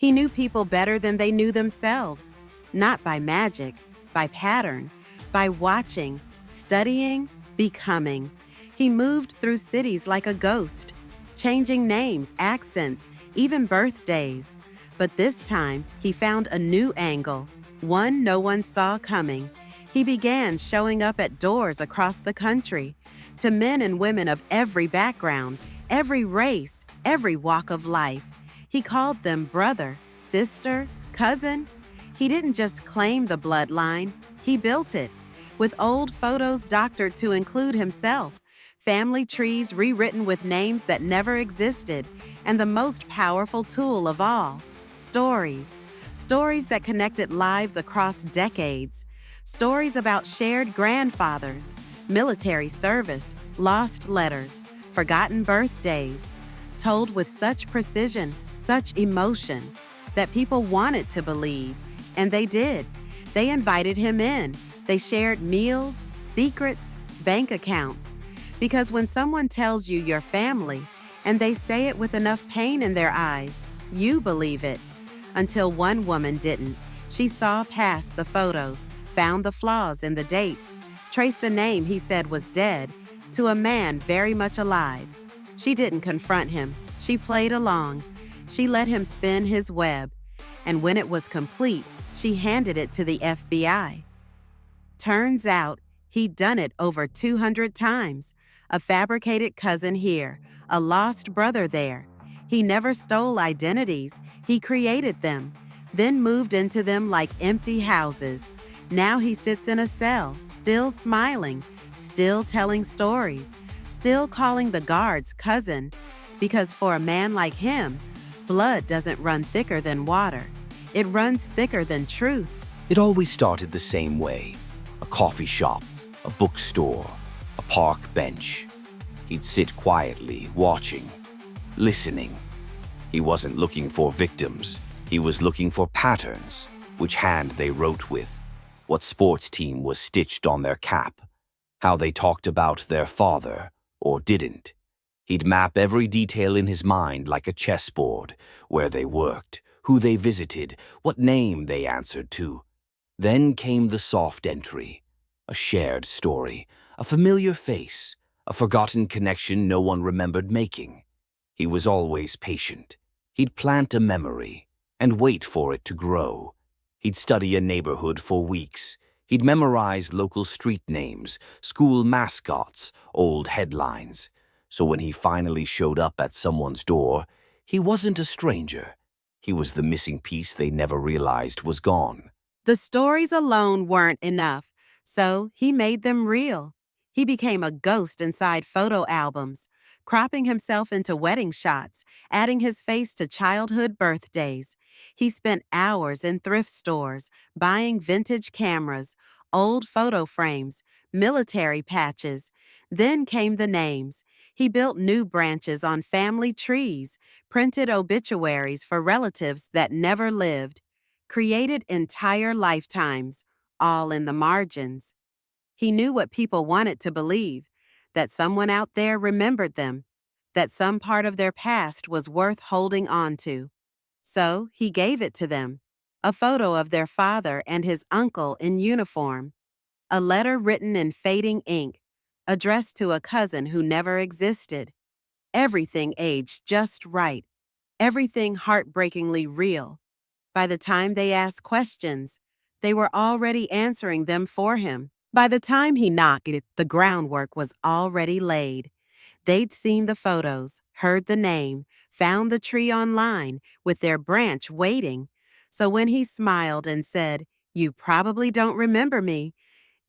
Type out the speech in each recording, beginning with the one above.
He knew people better than they knew themselves, not by magic, by pattern, by watching, studying, becoming. He moved through cities like a ghost, changing names, accents, even birthdays. But this time, he found a new angle, one no one saw coming. He began showing up at doors across the country, to men and women of every background, every race, every walk of life. He called them brother, sister, cousin. He didn't just claim the bloodline, he built it, with old photos doctored to include himself, family trees rewritten with names that never existed, and the most powerful tool of all, stories. Stories that connected lives across decades. Stories about shared grandfathers, military service, lost letters, forgotten birthdays, told with such precision, such emotion, that people wanted to believe, and they did. They invited him in. They shared meals, secrets, bank accounts. Because when someone tells you you're family, and they say it with enough pain in their eyes, you believe it. Until one woman didn't. She saw past the photos, found the flaws in the dates, traced a name he said was dead to a man very much alive. She didn't confront him. She played along. She let him spin his web. And when it was complete, she handed it to the FBI. Turns out, he'd done it over 200 times. A fabricated cousin here, a lost brother there. He never stole identities. He created them, then moved into them like empty houses. Now he sits in a cell, still smiling, still telling stories, still calling the guards cousin, because for a man like him, blood doesn't run thicker than water. It runs thicker than truth. It always started the same way. A coffee shop, a bookstore, a park bench. He'd sit quietly, watching, listening. He wasn't looking for victims. He was looking for patterns, which hand they wrote with, what sports team was stitched on their cap, how they talked about their father or didn't. He'd map every detail in his mind like a chessboard, where they worked, who they visited, what name they answered to. Then came the soft entry, a shared story, a familiar face, a forgotten connection no one remembered making. He was always patient. He'd plant a memory and wait for it to grow. He'd study a neighborhood for weeks. He'd memorize local street names, school mascots, old headlines. So when he finally showed up at someone's door, he wasn't a stranger. He was the missing piece they never realized was gone. The stories alone weren't enough, so he made them real. He became a ghost inside photo albums, cropping himself into wedding shots, adding his face to childhood birthdays. He spent hours in thrift stores, buying vintage cameras, old photo frames, military patches. Then came the names. He built new branches on family trees, printed obituaries for relatives that never lived, created entire lifetimes, all in the margins. He knew what people wanted to believe, that someone out there remembered them, that some part of their past was worth holding on to. So he gave it to them, a photo of their father and his uncle in uniform, a letter written in fading ink, addressed to a cousin who never existed. Everything aged just right, everything heartbreakingly real. By the time they asked questions, they were already answering them for him. By the time he knocked, the groundwork was already laid. They'd seen the photos, heard the name, found the tree online with their branch waiting. So when he smiled and said, "You probably don't remember me,"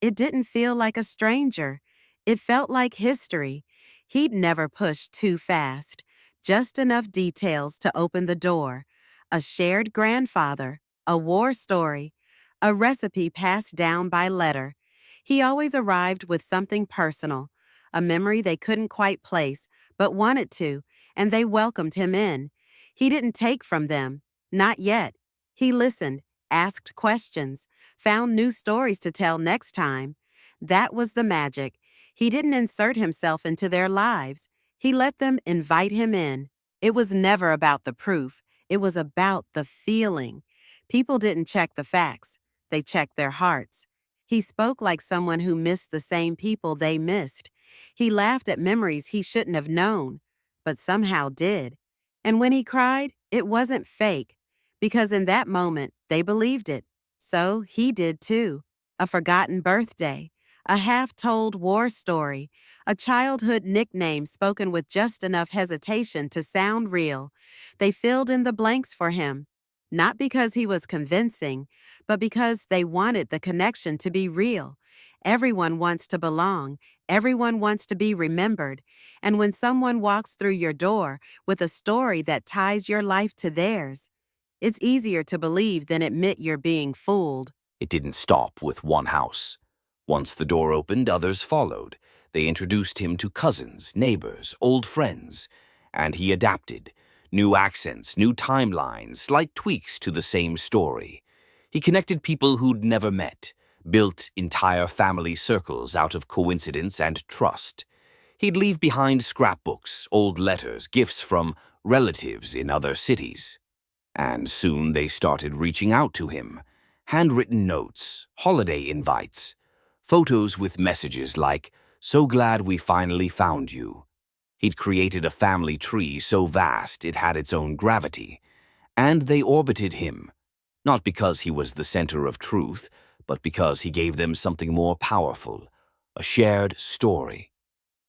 it didn't feel like a stranger. It felt like history. He'd never pushed too fast, just enough details to open the door. A shared grandfather, a war story, a recipe passed down by letter. He always arrived with something personal, a memory they couldn't quite place, but wanted to, and they welcomed him in. He didn't take from them, not yet. He listened, asked questions, found new stories to tell next time. That was the magic. He didn't insert himself into their lives. He let them invite him in. It was never about the proof. It was about the feeling. People didn't check the facts, they checked their hearts. He spoke like someone who missed the same people they missed. He laughed at memories he shouldn't have known, but somehow did. And when he cried, it wasn't fake, because in that moment, they believed it. So he did too. A forgotten birthday, a half-told war story, a childhood nickname spoken with just enough hesitation to sound real. They filled in the blanks for him, not because he was convincing, but because they wanted the connection to be real. Everyone wants to belong. Everyone wants to be remembered. And when someone walks through your door with a story that ties your life to theirs, it's easier to believe than admit you're being fooled. It didn't stop with one house. Once the door opened, others followed. They introduced him to cousins, neighbors, old friends, and he adapted. New accents, new timelines, slight tweaks to the same story. He connected people who'd never met, built entire family circles out of coincidence and trust. He'd leave behind scrapbooks, old letters, gifts from relatives in other cities. And soon they started reaching out to him. Handwritten notes, holiday invites, photos with messages like, "So glad we finally found you." He'd created a family tree so vast it had its own gravity. And they orbited him, not because he was the center of truth, but because he gave them something more powerful, a shared story.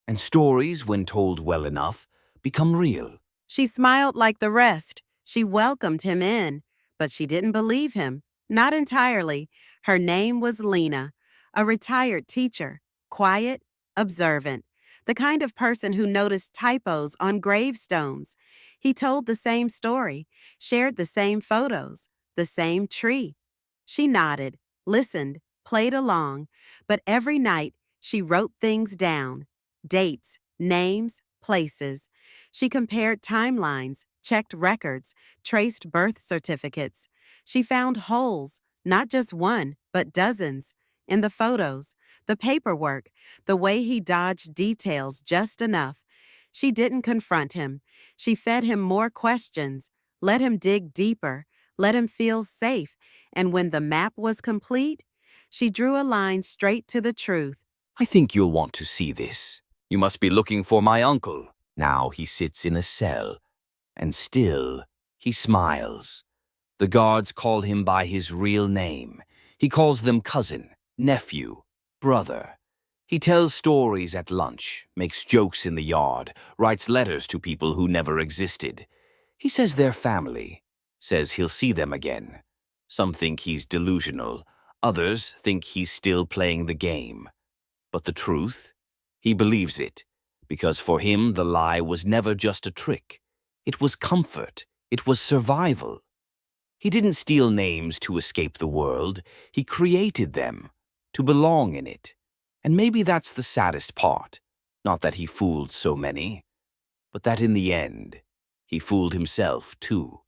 And stories, when told well enough, become real. She smiled like the rest. She welcomed him in, but she didn't believe him. Not entirely. Her name was Lena, a retired teacher, quiet, observant, the kind of person who noticed typos on gravestones. He told the same story, shared the same photos, the same tree. She nodded, listened, played along, but every night she wrote things down, dates, names, places. She compared timelines, checked records, traced birth certificates. She found holes, not just one, but dozens, in the photos, the paperwork, the way he dodged details just enough. She didn't confront him. She fed him more questions, let him dig deeper, let him feel safe, and when the map was complete, she drew a line straight to the truth. "I think you'll want to see this. You must be looking for my uncle. Now he sits in a cell, and still he smiles. The guards call him by his real name. He calls them cousin, nephew, brother. He tells stories at lunch, makes jokes in the yard, writes letters to people who never existed. He says they're family, says he'll see them again. Some think he's delusional. Others think he's still playing the game. But the truth? He believes it, because for him the lie was never just a trick. It was comfort. It was survival. He didn't steal names to escape the world. He created them, to belong in it. And maybe that's the saddest part. Not that he fooled so many, but that in the end, he fooled himself too.